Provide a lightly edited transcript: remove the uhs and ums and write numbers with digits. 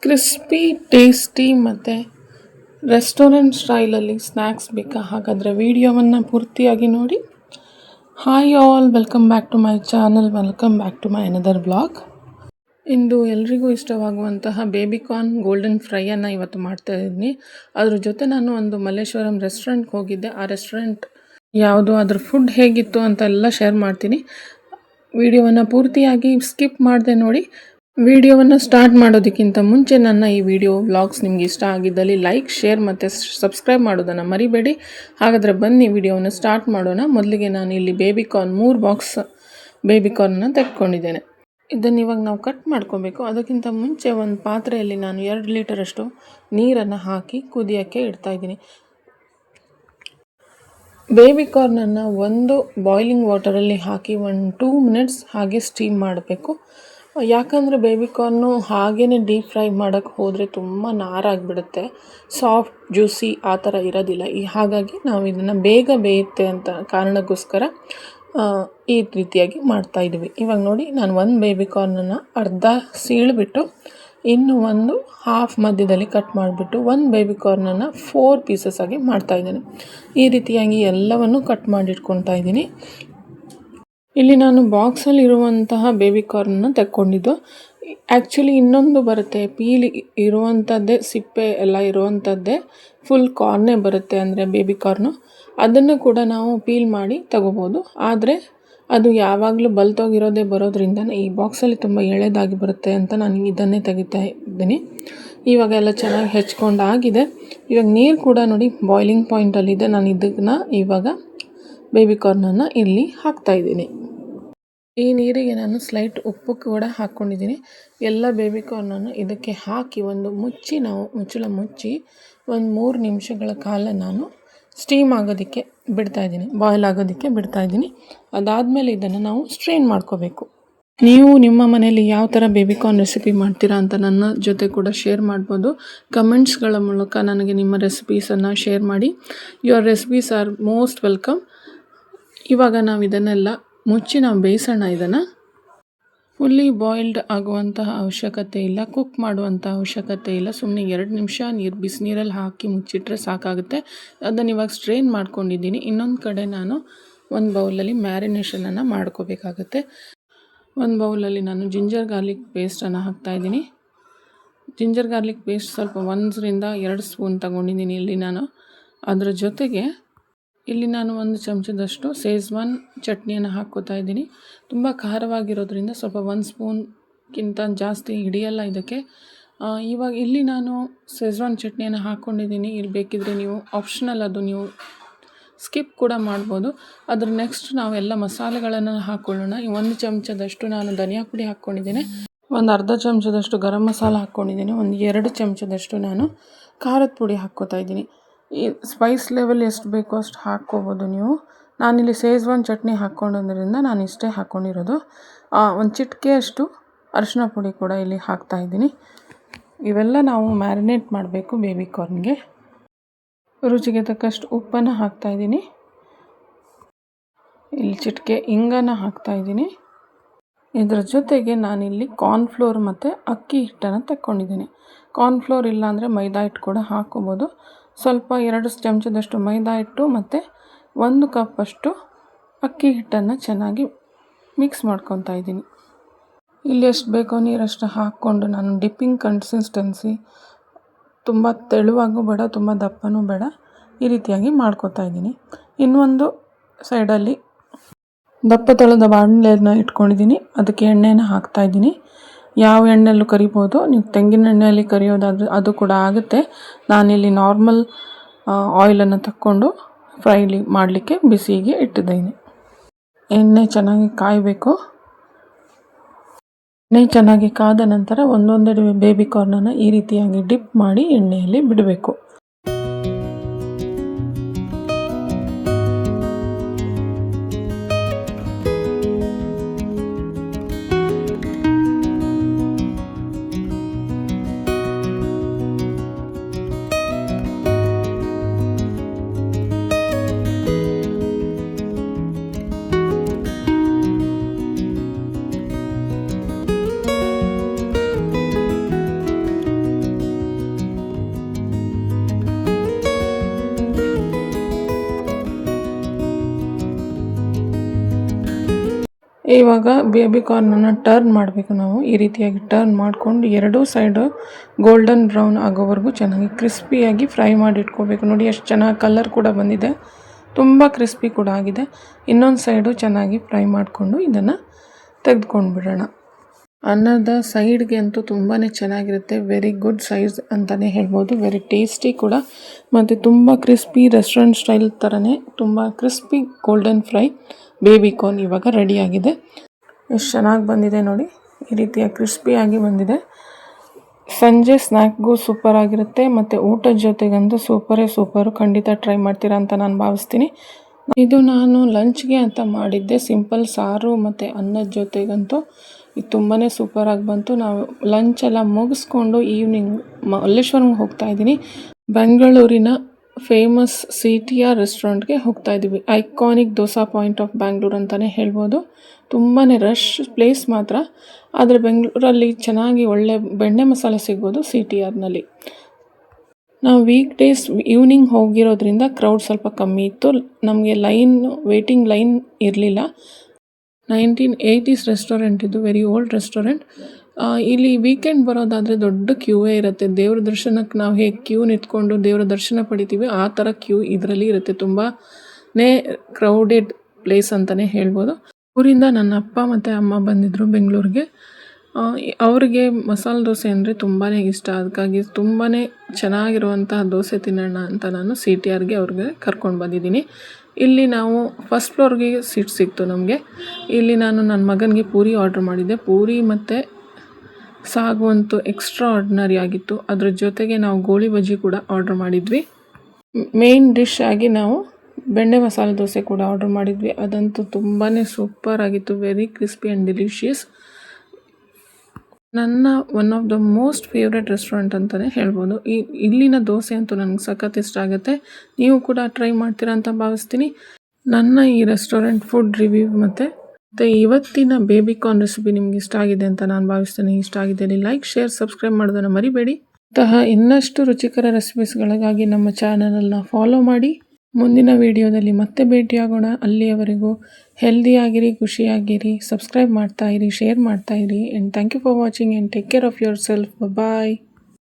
Crispy tasty ಮತ್ತು restaurant ಸ್ಟೈಲಲ್ಲಿ snacks ಬೇಕಾ? ಹಾಗಾದರೆ ವಿಡಿಯೋವನ್ನು ಪೂರ್ತಿಯಾಗಿ ನೋಡಿ. Hi all, welcome back to my channel, welcome back to my another blog. ಇಂದು ಎಲ್ರಿಗೂ ಇಷ್ಟವಾಗುವಂತಹ ಬೇಬಿಕಾರ್ನ್ ಗೋಲ್ಡನ್ ಫ್ರೈಯನ್ನು ಇವತ್ತು ಮಾಡ್ತಾ ಇದ್ದೀನಿ. ಅದ್ರ ಜೊತೆ ನಾನು ಒಂದು ಮಲ್ಲೇಶ್ವರಂ ರೆಸ್ಟೋರೆಂಟ್ಗೆ ಹೋಗಿದ್ದೆ. ಆ ರೆಸ್ಟೋರೆಂಟ್ ಯಾವುದು, ಅದ್ರ ಫುಡ್ ಹೇಗಿತ್ತು ಅಂತ ಎಲ್ಲ ಶೇರ್ ಮಾಡ್ತೀನಿ. ವಿಡಿಯೋವನ್ನು ಪೂರ್ತಿಯಾಗಿ ಸ್ಕಿಪ್ ಮಾಡದೆ ನೋಡಿ. ವಿಡಿಯೋವನ್ನು ಸ್ಟಾರ್ಟ್ ಮಾಡೋದಕ್ಕಿಂತ ಮುಂಚೆ ನನ್ನ ಈ ವಿಡಿಯೋ ವ್ಲಾಗ್ಸ್ ನಿಮಗೆ ಇಷ್ಟ ಆಗಿದ್ದಲ್ಲಿ ಲೈಕ್, ಶೇರ್ ಮತ್ತು ಸಬ್ಸ್ಕ್ರೈಬ್ ಮಾಡೋದನ್ನು ಮರಿಬೇಡಿ. ಹಾಗಾದರೆ ಬನ್ನಿ ವಿಡಿಯೋವನ್ನು ಸ್ಟಾರ್ಟ್ ಮಾಡೋಣ. ಮೊದಲಿಗೆ ನಾನು ಇಲ್ಲಿ ಬೇಬಿಕಾರ್ನ್ 3 ಬಾಕ್ಸ್ ಬೇಬಿಕಾರ್ನನ್ನು ತೆಗೆದುಕೊಂಡಿದ್ದೇನೆ. ಇದನ್ನು ಇವಾಗ ನಾವು ಕಟ್ ಮಾಡ್ಕೋಬೇಕು. ಅದಕ್ಕಿಂತ ಮುಂಚೆ ಒಂದು ಪಾತ್ರೆಯಲ್ಲಿ ನಾನು 2 ಲೀಟರಷ್ಟು ನೀರನ್ನು ಹಾಕಿ ಕುದಿಯೋಕ್ಕೆ ಇಡ್ತಾಯಿದ್ದೀನಿ. ಬೇಬಿಕಾರ್ನನ್ನು ಒಂದು ಬಾಯ್ಲಿಂಗ್ ವಾಟರಲ್ಲಿ ಹಾಕಿ 1-2 ಮಿನಿಟ್ಸ್ ಹಾಗೆ ಸ್ಟೀಮ್ ಮಾಡಬೇಕು. ಯಾಕಂದರೆ ಬೇಬಿಕಾರ್ನು ಹಾಗೇ ಡೀಪ್ ಫ್ರೈ ಮಾಡೋಕ್ಕೆ ಹೋದರೆ ತುಂಬ ನಾರಾಗಿಬಿಡುತ್ತೆ, ಸಾಫ್ಟ್ ಜ್ಯೂಸಿ ಆ ಥರ ಇರೋದಿಲ್ಲ. ಹಾಗಾಗಿ ನಾವು ಇದನ್ನು ಬೇಗ ಬೇಯುತ್ತೆ ಅಂತ ಕಾರಣಕ್ಕೋಸ್ಕರ ಈ ರೀತಿಯಾಗಿ ಮಾಡ್ತಾಯಿದ್ವಿ. ಇವಾಗ ನೋಡಿ, ನಾನು ಒಂದು ಬೇಬಿಕಾರ್ನನ್ನು ಅರ್ಧ ಸೀಳ್ಬಿಟ್ಟು ಇನ್ನು ಒಂದು ಹಾಫ್ ಮಧ್ಯದಲ್ಲಿ ಕಟ್ ಮಾಡಿಬಿಟ್ಟು ಒಂದು ಬೇಬಿಕಾರ್ನನ್ನು 4 ಪೀಸಸ್ ಆಗಿ ಮಾಡ್ತಾಯಿದ್ದೇನೆ. ಈ ರೀತಿಯಾಗಿ ಎಲ್ಲವನ್ನು ಕಟ್ ಮಾಡಿಟ್ಕೊತಾ ಇದ್ದೀನಿ. ಇಲ್ಲಿ ನಾನು ಬಾಕ್ಸಲ್ಲಿ ಇರುವಂತಹ ಬೇಬಿಕಾರ್ನನ್ನು ತೆಕ್ಕೊಂಡಿದ್ದು. ಆ್ಯಕ್ಚುಲಿ ಇನ್ನೊಂದು ಬರುತ್ತೆ, ಪೀಲ್ ಇರುವಂಥದ್ದೇ, ಸಿಪ್ಪೆ ಎಲ್ಲ ಇರುವಂಥದ್ದೇ ಫುಲ್ ಕಾರ್ನೇ ಬರುತ್ತೆ, ಅಂದರೆ ಬೇಬಿಕಾರ್ನು. ಅದನ್ನು ಕೂಡ ನಾವು ಪೀಲ್ ಮಾಡಿ ತಗೋಬೋದು. ಆದರೆ ಅದು ಯಾವಾಗಲೂ ಬಲ್ತೋಗಿರೋದೇ ಬರೋದ್ರಿಂದ ಈ ಬಾಕ್ಸಲ್ಲಿ ತುಂಬ ಎಳೆದಾಗಿ ಬರುತ್ತೆ ಅಂತ ನಾನು ಇದನ್ನೇ ತೆಗಿತಾ ಇದ್ದೀನಿ. ಇವಾಗ ಎಲ್ಲ ಚೆನ್ನಾಗಿ ಹೆಚ್ಕೊಂಡಾಗಿದೆ. ಇವಾಗ ನೀರು ಕೂಡ ನೋಡಿ ಬಾಯ್ಲಿಂಗ್ ಪಾಯಿಂಟಲ್ಲಿದೆ. ನಾನು ಇದನ್ನು ಇವಾಗ ಬೇಬಿಕಾರ್ನನ್ನು ಇಲ್ಲಿ ಹಾಕ್ತಾಯಿದ್ದೀನಿ. ಈ ನೀರಿಗೆ ನಾನು ಸ್ಲೈಟ್ ಉಪ್ಪು ಕೂಡ ಹಾಕ್ಕೊಂಡಿದ್ದೀನಿ. ಎಲ್ಲ ಬೇಬಿಕಾರ್ನನ್ನು ಇದಕ್ಕೆ ಹಾಕಿ ಮುಚ್ಚಳ ಮುಚ್ಚಿ ಒಂದು 3 ನಿಮಿಷಗಳ ಕಾಲ ನಾನು ಸ್ಟೀಮ್ ಆಗೋದಕ್ಕೆ ಬಿಡ್ತಾಯಿದ್ದೀನಿ, ಬಾಯ್ಲ್ ಆಗೋದಕ್ಕೆ ಬಿಡ್ತಾಯಿದ್ದೀನಿ. ಅದಾದಮೇಲೆ ಇದನ್ನು ನಾವು ಸ್ಟ್ರೈನ್ ಮಾಡ್ಕೋಬೇಕು. ನೀವು ನಿಮ್ಮ ಮನೆಯಲ್ಲಿ ಯಾವ ಥರ ಬೇಬಿಕಾರ್ನ್ ರೆಸಿಪಿ ಮಾಡ್ತೀರಾ ಅಂತ ನನ್ನ ಜೊತೆ ಕೂಡ ಶೇರ್ ಮಾಡ್ಬೋದು. ಕಮೆಂಟ್ಸ್ಗಳ ಮೂಲಕ ನನಗೆ ನಿಮ್ಮ ರೆಸಿಪೀಸನ್ನು ಶೇರ್ ಮಾಡಿ. Your recipes R most welcome. ಇವಾಗ ನಾವು ಇದನ್ನೆಲ್ಲ ಮುಚ್ಚಿ ನಾವು ಬೇಯಿಸೋಣ. ಇದನ್ನು ಫುಲ್ಲಿ ಬಾಯ್ಲ್ಡ್ ಆಗುವಂತಹ ಅವಶ್ಯಕತೆ ಇಲ್ಲ, ಕುಕ್ ಮಾಡುವಂಥ ಅವಶ್ಯಕತೆ ಇಲ್ಲ. ಸುಮ್ಮನೆ 2 ನಿಮಿಷ ಬಿಸಿನೀರಲ್ಲಿ ಹಾಕಿ ಮುಚ್ಚಿಟ್ರೆ ಸಾಕಾಗುತ್ತೆ. ಅದನ್ನು ಇವಾಗ ಸ್ಟ್ರೈನ್ ಮಾಡ್ಕೊಂಡಿದ್ದೀನಿ. ಇನ್ನೊಂದು ಕಡೆ ನಾನು ಒಂದು ಬೌಲಲ್ಲಿ ಮ್ಯಾರಿನೇಷನನ್ನು ಮಾಡ್ಕೋಬೇಕಾಗುತ್ತೆ. ಒಂದು ಬೌಲಲ್ಲಿ ನಾನು ಜಿಂಜರ್ ಗಾರ್ಲಿಕ್ ಪೇಸ್ಟನ್ನು ಹಾಕ್ತಾಯಿದ್ದೀನಿ. ಜಿಂಜರ್ ಗಾರ್ಲಿಕ್ ಪೇಸ್ಟ್ ಸ್ವಲ್ಪ 1-2 ಸ್ಪೂನ್ ತಗೊಂಡಿದ್ದೀನಿ ಇಲ್ಲಿ ನಾನು. ಅದರ ಜೊತೆಗೆ ಇಲ್ಲಿ ನಾನು 1 ಚಮಚದಷ್ಟು ಶೇಜ್ವಾನ್ ಚಟ್ನಿಯನ್ನು ಹಾಕ್ಕೋತಾ ಇದ್ದೀನಿ. ತುಂಬ ಖಾರವಾಗಿರೋದ್ರಿಂದ ಸ್ವಲ್ಪ 1 ಸ್ಪೂನ್ಗಿಂತ ಜಾಸ್ತಿ ಹಿಡಿಯಲ್ಲ ಇದಕ್ಕೆ. ಇವಾಗ ಇಲ್ಲಿ ನಾನು ಶೇಜ್ವಾನ್ ಚಟ್ನಿಯನ್ನು ಹಾಕ್ಕೊಂಡಿದ್ದೀನಿ. ಇಲ್ಲಿ ಬೇಕಿದ್ರೆ ನೀವು ಆಪ್ಷನಲ್, ಅದು ನೀವು ಸ್ಕಿಪ್ ಕೂಡ ಮಾಡ್ಬೋದು. ಅದ್ರ ನೆಕ್ಸ್ಟ್ ನಾವೆಲ್ಲ ಮಸಾಲೆಗಳನ್ನು ಹಾಕ್ಕೊಳ್ಳೋಣ. 1 ಚಮಚದಷ್ಟು ನಾನು ಧನಿಯಾ ಪುಡಿ ಹಾಕ್ಕೊಂಡಿದ್ದೀನಿ, ಒಂದು ಅರ್ಧ ಚಮಚದಷ್ಟು ಗರಂ ಮಸಾಲ ಹಾಕ್ಕೊಂಡಿದ್ದೀನಿ, ಒಂದು 2 ಚಮಚದಷ್ಟು ನಾನು ಖಾರದ ಪುಡಿ ಹಾಕ್ಕೋತಾ ಇದ್ದೀನಿ. ಈ ಸ್ಪೈಸ್ ಲೆವೆಲ್ ಎಷ್ಟು ಬೇಕೋ ಅಷ್ಟು ಹಾಕ್ಕೋಬೋದು ನೀವು. ನಾನಿಲ್ಲಿ ಶೇಜ್ವಾನ್ ಚಟ್ನಿ ಹಾಕ್ಕೊಂಡಿರೋದ್ರಿಂದ ನಾನು ಇಷ್ಟೇ ಹಾಕ್ಕೊಂಡಿರೋದು. ಒಂದು ಚಿಟಿಕೆ ಅಷ್ಟು ಅರಿಶಿನ ಪುಡಿ ಕೂಡ ಇಲ್ಲಿ ಹಾಕ್ತಾಯಿದ್ದೀನಿ. ಇವೆಲ್ಲ ನಾವು ಮ್ಯಾರಿನೇಟ್ ಮಾಡಬೇಕು ಬೇಬಿಕಾರ್ನ್ಗೆ. ರುಚಿಗೆ ತಕ್ಕಷ್ಟು ಉಪ್ಪನ್ನು ಹಾಕ್ತಾಯಿದ್ದೀನಿ. ಇಲ್ಲಿ ಚಿಟಿಕೆ ಇಂಗನ್ನು ಹಾಕ್ತಾಯಿದ್ದೀನಿ. ಇದರ ಜೊತೆಗೆ ನಾನಿಲ್ಲಿ ಕಾರ್ನ್ಫ್ಲೋರ್ ಮತ್ತು ಅಕ್ಕಿ ಹಿಟ್ಟನ್ನು ತಗೊಂಡಿದ್ದೀನಿ. ಕಾರ್ನ್ಫ್ಲೋರ್ ಇಲ್ಲಾಂದರೆ ಮೈದಾ ಹಿಟ್ಟು ಕೂಡ ಹಾಕ್ಕೋಬೋದು. ಸ್ವಲ್ಪ 2 ಚಮಚದಷ್ಟು ಮೈದಾ ಹಿಟ್ಟು ಮತ್ತು 1 ಕಪ್ಪಷ್ಟು ಅಕ್ಕಿ ಹಿಟ್ಟನ್ನು ಚೆನ್ನಾಗಿ ಮಿಕ್ಸ್ ಮಾಡ್ಕೊತಾ ಇದ್ದೀನಿ. ಇಲ್ಲಿ ಎಷ್ಟು ಬೇಕೋ ನೀರಷ್ಟು ಹಾಕ್ಕೊಂಡು ನಾನು ಡಿಪ್ಪಿಂಗ್ ಕನ್ಸಿಸ್ಟೆನ್ಸಿ, ತುಂಬ ತೆಳುವಾಗೂ ಬೇಡ, ತುಂಬ ದಪ್ಪನೂ ಬೇಡ, ಈ ರೀತಿಯಾಗಿ ಮಾಡ್ಕೊತಾ ಇದ್ದೀನಿ. ಇನ್ನೊಂದು ಸೈಡಲ್ಲಿ ದಪ್ಪ ತಳದ ಬಾಣಲೆಯನ್ನು ಇಟ್ಕೊಂಡಿದ್ದೀನಿ. ಅದಕ್ಕೆ ಎಣ್ಣೆನ ಹಾಕ್ತಾಯಿದ್ದೀನಿ. ಯಾವ ಎಣ್ಣೆಯಲ್ಲೂ ಕರಿಬೋದು, ನೀವು ತೆಂಗಿನ ಎಣ್ಣೆಯಲ್ಲಿ ಕರಿಯೋದಾದರೆ ಅದು ಕೂಡ ಆಗುತ್ತೆ. ನಾನಿಲ್ಲಿ ನಾರ್ಮಲ್ ಆಯಿಲನ್ನು ತಕ್ಕೊಂಡು ಮಾಡಲಿಕ್ಕೆ ಬಿಸಿಗೆ ಇಟ್ಟಿದ್ದೀನಿ. ಎಣ್ಣೆ ಚೆನ್ನಾಗಿ ಕಾಯಬೇಕು. ಎಣ್ಣೆ ಚೆನ್ನಾಗಿ ಕಾದ ನಂತರ ಒಂದೊಂದೇ ಬೇಬಿಕಾರ್ನನ್ನು ಈ ರೀತಿಯಾಗಿ ಡಿಪ್ ಮಾಡಿ ಎಣ್ಣೆಯಲ್ಲಿ ಬಿಡಬೇಕು. ಇವಾಗ ಬೇಬಿ ಕಾರ್ನನ್ನು ಟರ್ನ್ ಮಾಡಬೇಕು ನಾವು. ಈ ರೀತಿಯಾಗಿ ಟರ್ನ್ ಮಾಡಿಕೊಂಡು ಎರಡೂ ಸೈಡು ಗೋಲ್ಡನ್ ಬ್ರೌನ್ ಆಗೋವರೆಗೂ ಚೆನ್ನಾಗಿ ಕ್ರಿಸ್ಪಿಯಾಗಿ ಫ್ರೈ ಮಾಡಿ ಇಟ್ಕೋಬೇಕು. ನೋಡಿ ಎಷ್ಟು ಚೆನ್ನಾಗಿ ಕಲರ್ ಕೂಡ ಬಂದಿದೆ, ತುಂಬ ಕ್ರಿಸ್ಪಿ ಕೂಡ ಆಗಿದೆ. ಇನ್ನೊಂದು ಸೈಡು ಚೆನ್ನಾಗಿ ಫ್ರೈ ಮಾಡಿಕೊಂಡು ಇದನ್ನು ತೆಗೆದುಕೊಂಡು ಬಿಡೋಣ. ಅನ್ನದ ಸೈಡ್ಗೆ ಅಂತೂ ತುಂಬಾ ಚೆನ್ನಾಗಿರುತ್ತೆ. ವೆರಿ ಗುಡ್ ಸೈಜ್ ಅಂತಲೇ ಹೇಳ್ಬೋದು. ವೆರಿ ಟೇಸ್ಟಿ ಕೂಡ ಮತ್ತು ತುಂಬ ಕ್ರಿಸ್ಪಿ, ರೆಸ್ಟೋರೆಂಟ್ ಸ್ಟೈಲ್ ಥರನೇ ತುಂಬ crispy golden fry baby corn ಇವಾಗ ರೆಡಿಯಾಗಿದೆ. ಎಷ್ಟು ಚೆನ್ನಾಗಿ ಬಂದಿದೆ ನೋಡಿ, ಈ ರೀತಿಯ ಕ್ರಿಸ್ಪಿಯಾಗಿ ಬಂದಿದೆ. ಸಂಜೆ ಸ್ನ್ಯಾಕ್ಗೂ ಸೂಪರ್ ಆಗಿರುತ್ತೆ ಮತ್ತು ಊಟದ ಜೊತೆಗಂತೂ ಸೂಪರು. ಖಂಡಿತ ಟ್ರೈ ಮಾಡ್ತೀರಾ ಅಂತ ನಾನು ಭಾವಿಸ್ತೀನಿ. ಇದು ನಾನು ಲಂಚ್ಗೆ ಅಂತ ಮಾಡಿದ್ದೆ. ಸಿಂಪಲ್ ಸಾರು ಮತ್ತು ಅನ್ನದ ಜೊತೆಗಂತೂ ಇದು ತುಂಬಾ ಸೂಪರಾಗಿ ಬಂತು. ನಾವು ಲಂಚೆಲ್ಲ ಮುಗಿಸ್ಕೊಂಡು ಈವ್ನಿಂಗ್ ಮಲ್ಲೇಶ್ವರಂಗೆ ಹೋಗ್ತಾ ಇದ್ದೀನಿ. ಬೆಂಗಳೂರಿನ ಫೇಮಸ್ CTR ರೆಸ್ಟೋರೆಂಟ್ಗೆ ಹೋಗ್ತಾ ಇದ್ದೀವಿ. Iconic dosa point of Bangalore ಅಂತಲೇ ಹೇಳ್ಬೋದು. ತುಂಬಾ ರಶ್ ಪ್ಲೇಸ್ ಮಾತ್ರ, ಆದರೆ ಬೆಂಗಳೂರಲ್ಲಿ ಚೆನ್ನಾಗಿ ಒಳ್ಳೆ ಬೆಣ್ಣೆ ಮಸಾಲೆ ಸಿಗ್ಬೋದು CTRನಲ್ಲಿ. ನಾವು ವೀಕ್ ಡೇಸ್ ಈವ್ನಿಂಗ್ ಹೋಗಿರೋದ್ರಿಂದ ಕ್ರೌಡ್ ಸ್ವಲ್ಪ ಕಮ್ಮಿ ಇತ್ತು. ನಮಗೆ ವೇಟಿಂಗ್ ಲೈನ್ ಇರಲಿಲ್ಲ. 1980s ರೆಸ್ಟೋರೆಂಟ್ ಇದು, ವೆರಿ ಓಲ್ಡ್ ರೆಸ್ಟೋರೆಂಟ್. ಇಲ್ಲಿ ವೀಕೆಂಡ್ ಬರೋದಾದರೆ ದೊಡ್ಡ ಕ್ಯೂವೇ ಇರುತ್ತೆ. ದೇವ್ರ ದರ್ಶನಕ್ಕೆ ನಾವು ಹೇಗೆ ಕ್ಯೂ ನಿಂತ್ಕೊಂಡು ದೇವರ ದರ್ಶನ ಪಡಿತೀವಿ ಆ ಥರ ಕ್ಯೂ ಇದರಲ್ಲಿ ಇರುತ್ತೆ. ತುಂಬಾ ಕ್ರೌಡೆಡ್ ಪ್ಲೇಸ್ ಅಂತಲೇ ಹೇಳ್ಬೋದು. ಊರಿಂದ ನನ್ನ ಅಪ್ಪ ಮತ್ತು ಅಮ್ಮ ಬಂದಿದ್ದರು ಬೆಂಗಳೂರಿಗೆ. ಅವರಿಗೆ ಮಸಾಲೆ ದೋಸೆ ಅಂದರೆ ತುಂಬಾ ಇಷ್ಟ. ಅದಕ್ಕಾಗಿ ತುಂಬಾ ಚೆನ್ನಾಗಿರುವಂತಹ ದೋಸೆ ತಿನ್ನೋಣ ಅಂತ ನಾನು CTRಗೆ ಅವ್ರಿಗೆ ಕರ್ಕೊಂಡು ಬಂದಿದ್ದೀನಿ. ಇಲ್ಲಿ ನಾವು ಫಸ್ಟ್ ಫ್ಲೋರ್ಗೆ ಸೀಟ್ ಸಿಕ್ತು ನಮಗೆ. ಇಲ್ಲಿ ನಾನು ನನ್ನ ಮಗನಿಗೆ ಪೂರಿ ಆರ್ಡ್ರ್ ಮಾಡಿದ್ದೆ. ಪೂರಿ ಮತ್ತು ಸಾಗು ಅಂತೂ ಎಕ್ಸ್ಟ್ರಾ ಆರ್ಡಿನರಿ ಆಗಿತ್ತು. ಅದ್ರ ಜೊತೆಗೆ ನಾವು ಗೋಳಿ ಬಜ್ಜಿ ಕೂಡ ಆರ್ಡ್ರ್ ಮಾಡಿದ್ವಿ. ಮೇನ್ ಡಿಶ್ ಆಗಿ ನಾವು ಬೆಣ್ಣೆ ಮಸಾಲೆ ದೋಸೆ ಕೂಡ ಆರ್ಡ್ರ್ ಮಾಡಿದ್ವಿ. ಅದಂತೂ ತುಂಬಾ ಸೂಪರ್ ಆಗಿತ್ತು. Very crispy and delicious. ನನ್ನ one of the most favourite restaurant ಅಂತಲೇ ಹೇಳ್ಬೋದು. ಇಲ್ಲಿನ ದೋಸೆ ಅಂತೂ ನನಗೆ ಸಖತ್ ಇಷ್ಟ ಆಗುತ್ತೆ. ನೀವು ಕೂಡ ಟ್ರೈ ಮಾಡ್ತೀರಾ ಅಂತ ಭಾವಿಸ್ತೀನಿ. ನನ್ನ ಈ ರೆಸ್ಟೋರೆಂಟ್ ಫುಡ್ ರಿವ್ಯೂ ಮತ್ತು ಇವತ್ತಿನ ಬೇಬಿ ಕಾರ್ನ್ ರೆಸಿಪಿ ನಿಮ್ಗೆ ಇಷ್ಟ ಆಗಿದೆ ಅಂತ ನಾನು ಭಾವಿಸ್ತೀನಿ. ಇಷ್ಟ ಆಗಿದ್ದಲ್ಲಿ ಲೈಕ್, ಶೇರ್, ಸಬ್ಸ್ಕ್ರೈಬ್ ಮಾಡೋದನ್ನು ಮರಿಬೇಡಿ. ಇಂತಹ ಇನ್ನಷ್ಟು ರುಚಿಕರ ರೆಸಿಪೀಸ್ಗಳಿಗಾಗಿ ನಮ್ಮ ಚಾನಲನ್ನು ಫಾಲೋ ಮಾಡಿ. ಮುಂದಿನ ವಿಡಿಯೋದಲ್ಲಿ ಮತ್ತೆ ಭೇಟಿಯಾಗೋಣ. ಅಲ್ಲಿಯವರೆಗೂ ಹೆಲ್ದಿಯಾಗಿರಿ, ಖುಷಿಯಾಗಿರಿ, ಸಬ್ಸ್ಕ್ರೈಬ್ ಮಾಡ್ತಾಯಿರಿ, ಶೇರ್ ಮಾಡ್ತಾಯಿರಿ. And thank you for watching and take care of yourself. Bye.